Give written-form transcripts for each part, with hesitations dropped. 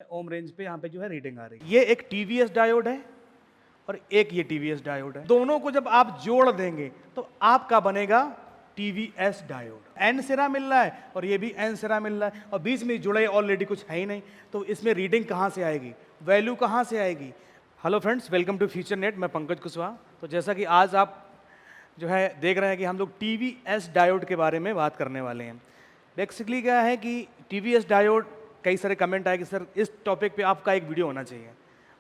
ओम range पे यहाँ पे जो है रीडिंग आ रही है। ये एक टीवीएस डायोड है और एक ये टीवीएस डायोड है। दोनों को जब आप जोड़ देंगे तो आपका बनेगा टीवीएस डायोड। एन सिरा मिल रहा है और ये भी एन सिरा मिल रहा है और बीच में जुड़े ऑलरेडी कुछ है ही नहीं, तो इसमें रीडिंग कहाँ से आएगी, वैल्यू कहाँ से आएगी। Hello friends, welcome to future net. मैं पंकज कुशवाहा। तो जैसा कि आज आप जो है देख रहे हैं कि हम लोग टीवीएस डायोड के बारे में बात करने वाले हैं। बेसिकली क्या है कि टीवीएस डायोड, कई सारे कमेंट आए कि सर इस टॉपिक पे आपका एक वीडियो होना चाहिए।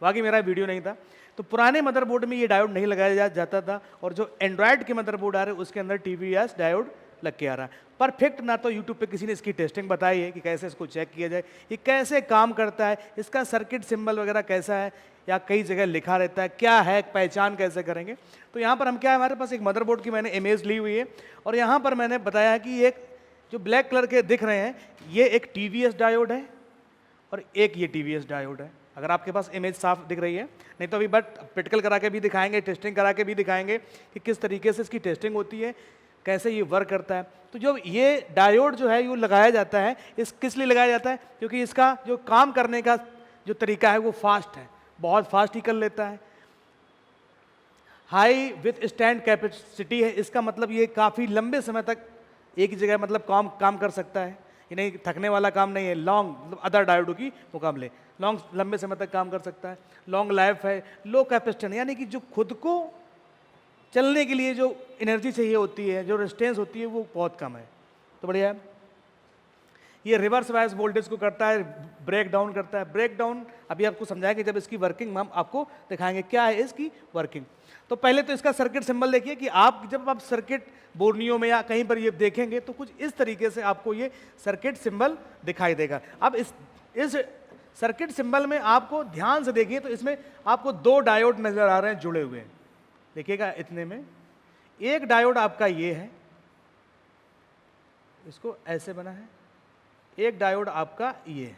बाकी मेरा वीडियो नहीं था। तो पुराने मदरबोर्ड में ये डायोड नहीं लगाया जाता था और जो एंड्रॉयड के मदरबोर्ड आ रहे हैं उसके अंदर टीवीएस डायोड लग के आ रहा है। परफेक्ट ना तो यूट्यूब पे किसी ने इसकी टेस्टिंग बताई है कि कैसे इसको चेक किया जाए, ये कैसे काम करता है, इसका सर्किट सिंबल वगैरह कैसा है, या कई जगह लिखा रहता है क्या है, पहचान कैसे करेंगे। तो यहाँ पर हम क्या है, हमारे पास एक मदरबोर्ड की मैंने इमेज ली हुई है और यहाँ पर मैंने बताया कि एक जो ब्लैक कलर के दिख रहे हैं ये एक टीवीएस डायोड है और एक ये टीवीएस डायोड है। अगर आपके पास इमेज साफ दिख रही है, नहीं तो अभी बट प्रैक्टिकल करा के भी दिखाएंगे, टेस्टिंग करा के भी दिखाएंगे कि किस तरीके से इसकी टेस्टिंग होती है, कैसे ये वर्क करता है। तो जो ये डायोड जो है ये लगाया जाता है, इस किस लिए लगाया जाता है, क्योंकि इसका जो काम करने का जो तरीका है वो फास्ट है, बहुत फास्ट ही कर लेता है। हाई विथ स्टैंड कैपेसिटी है, इसका मतलब ये काफ़ी लंबे समय तक एक ही जगह मतलब काम कर सकता है। ये नहीं थकने वाला काम नहीं है, लॉन्ग मतलब अदर डायोडों की मुकाबले लॉन्ग लंबे समय तक काम कर सकता है। लॉन्ग लाइफ है, लो कैपेसिटेंस, यानी कि जो खुद को चलने के लिए जो एनर्जी चाहिए होती है, जो रेजिस्टेंस होती है वो बहुत कम है। तो बढ़िया है। ये रिवर्स बायस वोल्टेज को करता है, ब्रेक डाउन करता है। ब्रेक डाउन अभी आपको समझाएंगे जब इसकी वर्किंग हम आपको दिखाएंगे क्या है इसकी वर्किंग। तो पहले तो इसका सर्किट सिंबल देखिए कि आप जब आप सर्किट बोर्नियो में या कहीं पर ये देखेंगे तो कुछ इस तरीके से आपको ये सर्किट सिंबल दिखाई देगा। अब इस सर्किट सिंबल में आपको ध्यान से देखिए तो इसमें आपको दो डायोड नजर आ रहे हैं जुड़े हुए। देखिएगा इतने में एक डायोड आपका ये है, इसको ऐसे बना है, एक डायोड आपका ये है,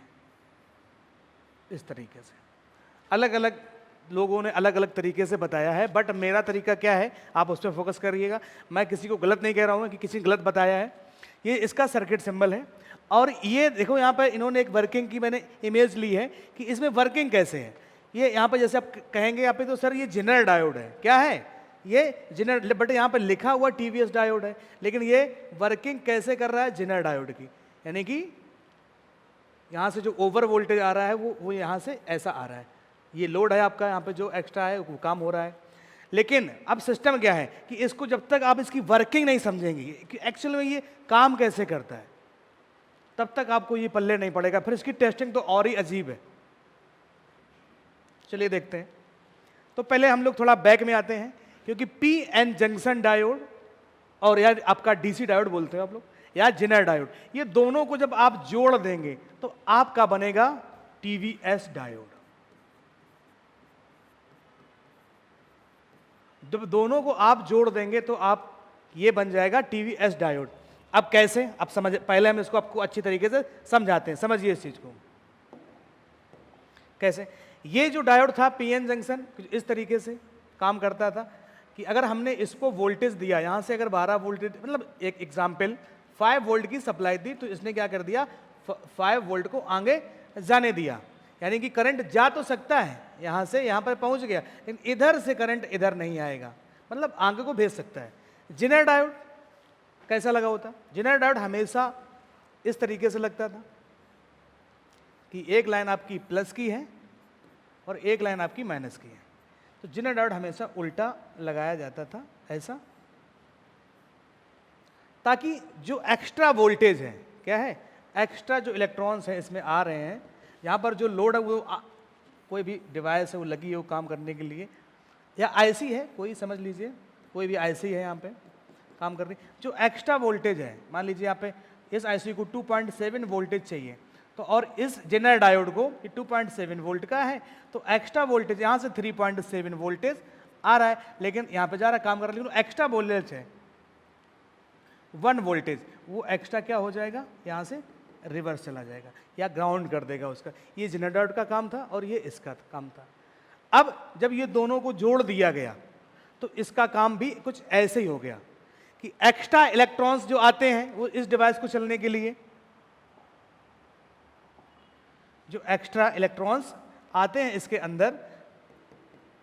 इस तरीके से। अलग अलग लोगों ने अलग अलग तरीके से बताया है, बट मेरा तरीका क्या है आप उस पर फोकस करिएगा। मैं किसी को गलत नहीं कह रहा हूँ कि किसी ने गलत बताया है। ये इसका सर्किट सिंबल है और ये देखो यहाँ पर इन्होंने एक वर्किंग की मैंने इमेज ली है कि इसमें वर्किंग कैसे है। ये यहाँ पर जैसे आप कहेंगे यहाँ पे तो सर ये जेनरल डायोड है, क्या है ये जेनरल, बट यहाँ पर लिखा हुआ टीवीएस डायोड है, लेकिन ये वर्किंग कैसे कर रहा है जेनरल डायोड की, यानी कि यहाँ से जो ओवर वोल्टेज आ रहा है वो यहाँ से ऐसा आ रहा है। ये लोड है आपका, यहाँ पे जो एक्स्ट्रा है वो काम हो रहा है। लेकिन अब सिस्टम क्या है कि इसको जब तक आप इसकी वर्किंग नहीं समझेंगे कि एक्चुअल में ये काम कैसे करता है, तब तक आपको ये पल्ले नहीं पड़ेगा। फिर इसकी टेस्टिंग तो और ही अजीब है। चलिए देखते हैं। तो पहले हम लोग थोड़ा बैक में आते हैं, क्योंकि पी एन जंक्शन डायोड और यार आपका डीसी डायोड बोलते हो आप लोग, या जेनर डायोड, ये दोनों को जब आप जोड़ देंगे तो आपका बनेगा टीवीएस डायोड। जब दोनों को आप जोड़ देंगे तो आप ये बन जाएगा टीवीएस डायोड। अब कैसे, अब समझ, पहले हम इसको आपको अच्छी तरीके से समझाते हैं, समझिए इस चीज को कैसे। ये जो डायोड था पीएन जंक्शन इस तरीके से काम करता था कि अगर हमने इसको वोल्टेज दिया, यहां से अगर 12 वोल्टेज मतलब एक एग्जाम्पल 5 वोल्ट की सप्लाई दी, तो इसने क्या कर दिया 5 वोल्ट को आगे जाने दिया, यानी कि करंट जा तो सकता है यहां से यहां पर पहुंच गया, लेकिन इधर से करंट इधर नहीं आएगा, मतलब आगे को भेज सकता है। जेनर डायोड कैसा लगा होता, जेनर डायोड हमेशा इस तरीके से लगता था कि एक लाइन आपकी प्लस की है और एक लाइन आपकी माइनस की है। तो जेनर डायोड हमेशा उल्टा लगाया जाता था ऐसा, ताकि जो एक्स्ट्रा वोल्टेज है, क्या है एक्स्ट्रा जो इलेक्ट्रॉन्स हैं इसमें आ रहे हैं, यहाँ पर जो लोड है वो कोई भी डिवाइस है वो लगी है वो काम करने के लिए, या आईसी है कोई समझ लीजिए, कोई भी आईसी है यहाँ पे काम कर रही, जो एक्स्ट्रा वोल्टेज है, मान लीजिए यहाँ पे इस आईसी को 2.7 वोल्टेज चाहिए, तो और इस जेनर डायोड को 2.7 वोल्ट का है, तो एक्स्ट्रा वोल्टेज यहाँ से 3.7 वोल्टेज आ रहा है, लेकिन यहाँ पे जा रहा है काम कर रहा है, लेकिन एक्स्ट्रा वोल्टेज है 1 वोल्टेज, वो एक्स्ट्रा क्या हो जाएगा यहाँ से रिवर्स चला जाएगा या ग्राउंड कर देगा उसका। ये जेनर डायोड का काम था और ये इसका काम था। अब जब ये दोनों को जोड़ दिया गया तो इसका काम भी कुछ ऐसे ही हो गया कि एक्स्ट्रा इलेक्ट्रॉन्स जो आते हैं वो इस डिवाइस को चलने के लिए, जो एक्स्ट्रा इलेक्ट्रॉन्स आते हैं इसके अंदर,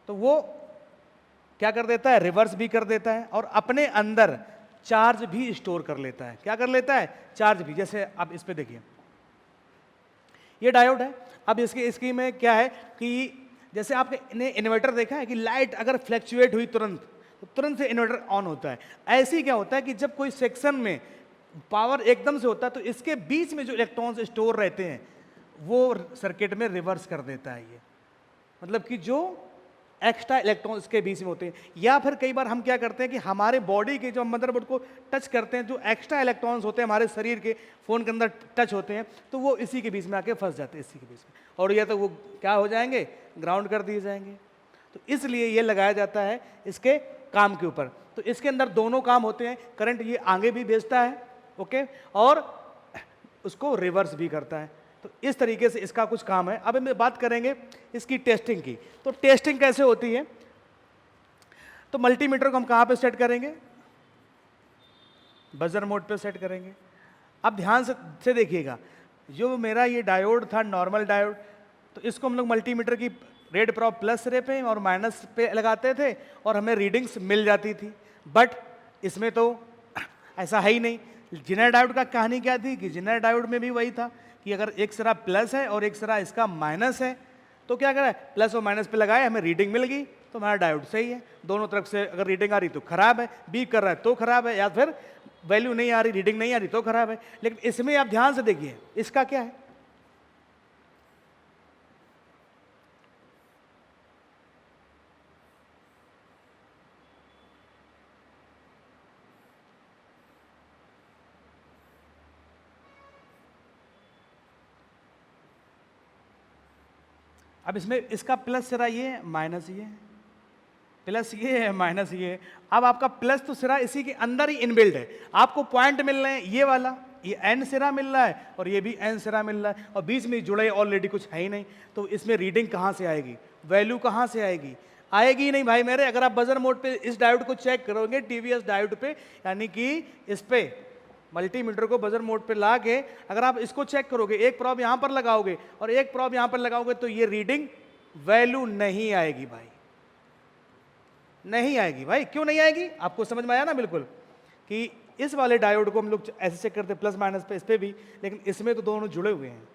तो वो क्या कर देता है, रिवर्स भी कर देता है और अपने अंदर चार्ज भी स्टोर कर लेता है। क्या कर लेता है, चार्ज भी। जैसे आप इस पे देखिए, ये डायोड है। अब इसकी में क्या है कि जैसे आपने इन्वर्टर देखा है कि लाइट अगर फ्लैक्चुएट हुई तुरंत, तो तुरंत से इन्वर्टर ऑन होता है। ऐसे ही क्या होता है कि जब कोई सेक्शन में पावर एकदम से होता है तो इसके बीच में जो इलेक्ट्रॉन्स स्टोर रहते हैं वो सर्किट में रिवर्स कर देता है ये। मतलब कि जो एक्स्ट्रा इलेक्ट्रॉन्स इसके बीच में होते हैं, या फिर कई बार हम क्या करते हैं कि हमारे बॉडी के जो मदरबोर्ड को टच करते हैं, जो एक्स्ट्रा इलेक्ट्रॉन्स होते हैं हमारे शरीर के फोन के अंदर टच होते हैं, तो वो इसी के बीच में आके फंस जाते हैं, इसी के बीच में, और या तो वो क्या हो जाएंगे, ग्राउंड कर दिए जाएंगे। तो इसलिए ये लगाया जाता है इसके काम के ऊपर। तो इसके अंदर दोनों काम होते हैं, करंट ये आगे भी भेजता है, ओके, और उसको रिवर्स भी करता है। तो इस तरीके से इसका कुछ काम है। अब हम बात करेंगे इसकी टेस्टिंग की। तो टेस्टिंग कैसे होती है, तो मल्टीमीटर को हम कहाँ पे सेट करेंगे, बजर मोड पे सेट करेंगे। अब ध्यान से देखिएगा, जो मेरा ये डायोड था नॉर्मल डायोड, तो इसको हम लोग मल्टीमीटर की रेड प्रॉप प्लस सिरे पे और माइनस पे लगाते थे और हमें रीडिंग्स मिल जाती थी। बट इसमें तो ऐसा है ही नहीं। जिनर डायोड का कहानी क्या थी कि जिनर डायोड में भी वही था कि अगर एक सिरा प्लस है और एक सिरा इसका माइनस है, तो क्या करा, प्लस और माइनस पे लगाए, हमें रीडिंग मिल गई, तो हमारा डायोड सही है। दोनों तरफ से अगर रीडिंग आ रही तो खराब है, बीप कर रहा है तो खराब है, या फिर वैल्यू नहीं आ रही, रीडिंग नहीं आ रही तो खराब है। लेकिन इसमें आप ध्यान से देखिए, इसका क्या है, अब इसमें इसका प्लस सिरा ये है, माइनस ये है, प्लस ये है, माइनस ये है। अब आपका प्लस तो सिरा इसी के अंदर ही इनबिल्ट है, आपको पॉइंट मिल रहे हैं, ये वाला ये एन सिरा मिल रहा है और ये भी एन सिरा मिल रहा है, और बीच में जुड़े ऑलरेडी कुछ है ही नहीं। तो इसमें रीडिंग कहाँ से आएगी, वैल्यू कहाँ से आएगी, आएगी ही नहीं भाई मेरे। अगर आप बजर मोड पे इस डायोड को चेक करोगे, टीवीएस डायोड पे, यानी कि इस पे मल्टीमीटर को बजर मोड पे ला के अगर आप इसको चेक करोगे, एक प्रॉब यहां पर लगाओगे और एक प्रॉब यहां पर लगाओगे, तो ये रीडिंग वैल्यू नहीं आएगी भाई, नहीं आएगी भाई। क्यों नहीं आएगी, आपको समझ में आया ना बिल्कुल, कि इस वाले डायोड को हम लोग ऐसे चेक करते प्लस माइनस पे, इस पे भी, लेकिन इसमें तो दोनों जुड़े हुए हैं।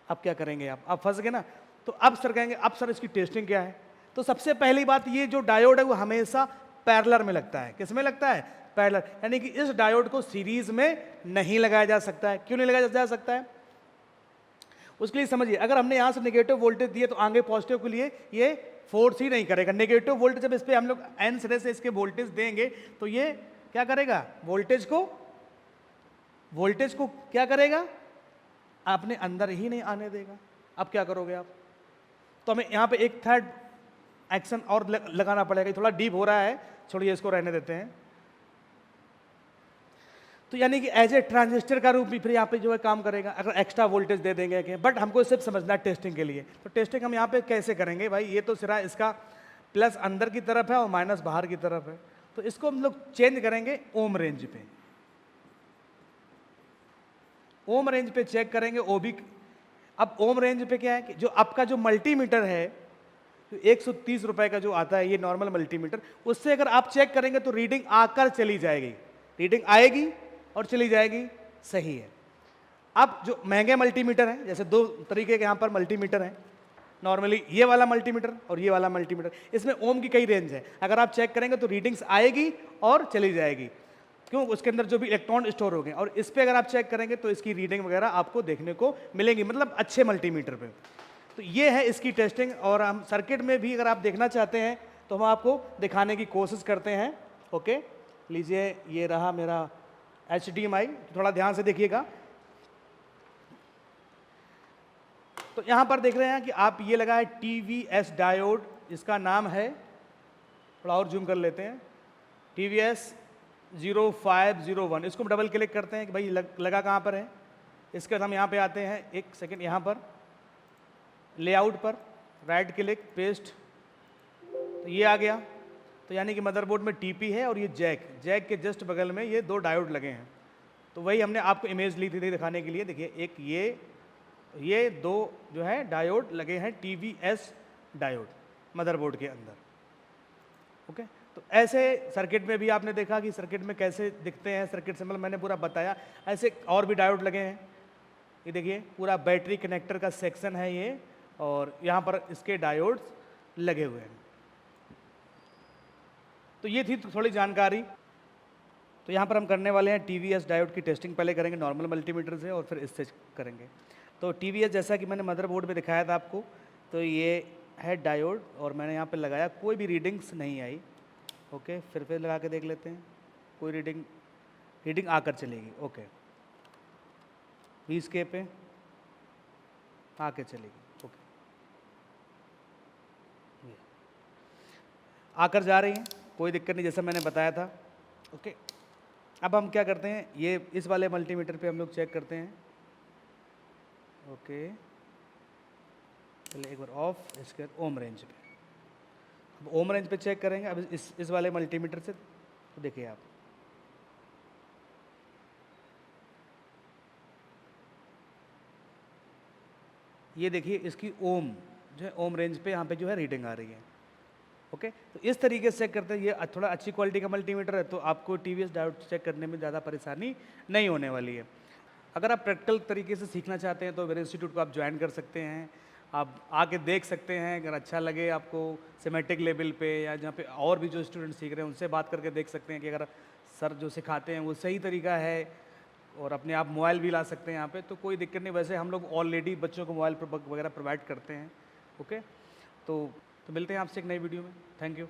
अब क्या करेंगे आप फंस गए ना। तो अब सर कहेंगे, अब सर इसकी टेस्टिंग क्या है। तो सबसे पहली बात, ये जो डायोड है वो हमेशा पैरेलल में लगता है। किस में लगता है, पैरेलल, यानी कि इस डायोड को सीरीज में नहीं लगाया जा सकता है। क्यों नहीं लगाया जा सकता है, उसके लिए समझिए, अगर हमने यहां से नेगेटिव वोल्टेज दिए तो आगे पॉजिटिव के लिए ये फोर्स ही नहीं करेगा। नेगेटिव वोल्टेज जब इस पे हम लोग एन सिरे से इसके वोल्टेज देंगे, तो ये क्या करेगा, वोल्टेज को क्या करेगा, अपने अंदर ही नहीं आने देगा। अब क्या करोगे आप, तो हमें यहाँ पे एक थर्ड एक्शन और लगाना पड़ेगा। थोड़ा डीप हो रहा है, छोड़िए इसको रहने देते हैं। तो यानी कि एज ए ट्रांजिस्टर का रूप भी फिर यहाँ पे जो है काम करेगा, अगर एक्स्ट्रा वोल्टेज दे देंगे कि, बट हमको सिर्फ समझना है टेस्टिंग के लिए। तो टेस्टिंग हम यहाँ पे कैसे करेंगे भाई, ये तो सिरा इसका प्लस अंदर की तरफ है और माइनस बाहर की तरफ है, तो इसको हम लोग चेंज करेंगे ओम रेंज पे। ओम रेंज पे चेक करेंगे ओ भी। अब ओम रेंज पे क्या है कि जो आपका जो मल्टीमीटर है, तो 130 रुपए का जो आता है ये नॉर्मल मल्टीमीटर, उससे अगर आप चेक करेंगे तो रीडिंग आकर चली जाएगी, रीडिंग आएगी और चली जाएगी, सही है। अब जो महंगे मल्टीमीटर हैं, जैसे दो तरीके के यहाँ पर मल्टीमीटर हैं, नॉर्मली ये वाला मल्टीमीटर और ये वाला मल्टीमीटर, इसमें ओम की कई रेंज है। अगर आप चेक करेंगे तो रीडिंग्स आएगी और चली जाएगी, क्यों, उसके अंदर जो भी इलेक्ट्रॉन स्टोर हो गए। और इस पे अगर आप चेक करेंगे तो इसकी रीडिंग वगैरह आपको देखने को मिलेंगी, मतलब अच्छे मल्टीमीटर पे। तो ये है इसकी टेस्टिंग। और हम सर्किट में भी अगर आप देखना चाहते हैं तो हम आपको दिखाने की कोशिश करते हैं। ओके, लीजिए ये रहा मेरा HDMI, थोड़ा ध्यान से देखिएगा। तो यहां पर देख रहे हैं कि आप ये लगा है TVS डायोड, इसका नाम है, थोड़ा और जूम कर लेते हैं, TVS 0501। इसको डबल क्लिक करते हैं कि भाई लगा कहाँ पर है। इसके बाद हम यहाँ पे आते हैं, एक सेकेंड, यहाँ पर लेआउट पर राइट क्लिक, पेस्ट, तो ये आ गया। तो यानी कि मदरबोर्ड में TP है और ये जैक के जस्ट बगल में ये दो डायोड लगे हैं। तो वही हमने आपको इमेज ली थी दिखाने के लिए। देखिए, एक ये ये दो जो है डायोड लगे हैं TVS डायोड मदरबोर्ड के अंदर। ओके, तो ऐसे सर्किट में भी आपने देखा कि सर्किट में कैसे दिखते हैं, सर्किट सिंबल मैंने पूरा बताया। ऐसे और भी डायोड लगे हैं, ये देखिए पूरा बैटरी कनेक्टर का सेक्शन है ये, और यहाँ पर इसके डायोड्स लगे हुए हैं। तो ये थी थोड़ी जानकारी। तो यहाँ पर हम करने वाले हैं TVS डायोड की टेस्टिंग, पहले करेंगे नॉर्मल मल्टीमीटर से और फिर इससे करेंगे। तो TVS जैसा कि मैंने मदरबोर्ड पे दिखाया था आपको, तो ये है डायोड और मैंने यहाँ पे लगाया, कोई भी रीडिंग्स नहीं आई। ओके, फिर लगा के देख लेते हैं, कोई रीडिंग आकर चलेगी। ओके, 20K पे आके चलेगी। ओके, ये आकर जा रही हैं, कोई दिक्कत नहीं, जैसा मैंने बताया था। ओके, अब हम क्या करते हैं, ये इस वाले मल्टीमीटर पे हम लोग चेक करते हैं। ओके, पहले एक बार ऑफ, इसके बाद ओम रेंज पे, अब ओम रेंज पे चेक करेंगे। अब इस वाले मल्टीमीटर से तो देखिए आप, ये देखिए इसकी ओम जो है, ओम रेंज पे यहाँ पे जो है रीडिंग आ रही है। ओके, तो इस तरीके से चेक करते हैं। ये थोड़ा अच्छी क्वालिटी का मल्टीमीटर है, तो आपको TVS डायोड चेक करने में ज़्यादा परेशानी नहीं होने वाली है। अगर आप प्रैक्टिकल तरीके से सीखना चाहते हैं तो मेरे इंस्टीट्यूट को आप ज्वाइन कर सकते हैं। आप आके देख सकते हैं, अगर अच्छा लगे आपको सिमेटिक लेवल पे, या जहाँ पे और भी जो स्टूडेंट सीख रहे हैं उनसे बात करके देख सकते हैं कि अगर सर जो सिखाते हैं वो सही तरीका है, और अपने आप मोबाइल भी ला सकते हैं यहाँ पे, तो कोई दिक्कत नहीं। वैसे हम लोग ऑलरेडी बच्चों को मोबाइल वगैरह प्रोवाइड करते हैं। ओके, तो मिलते हैं आपसे एक नई वीडियो में। Thank you.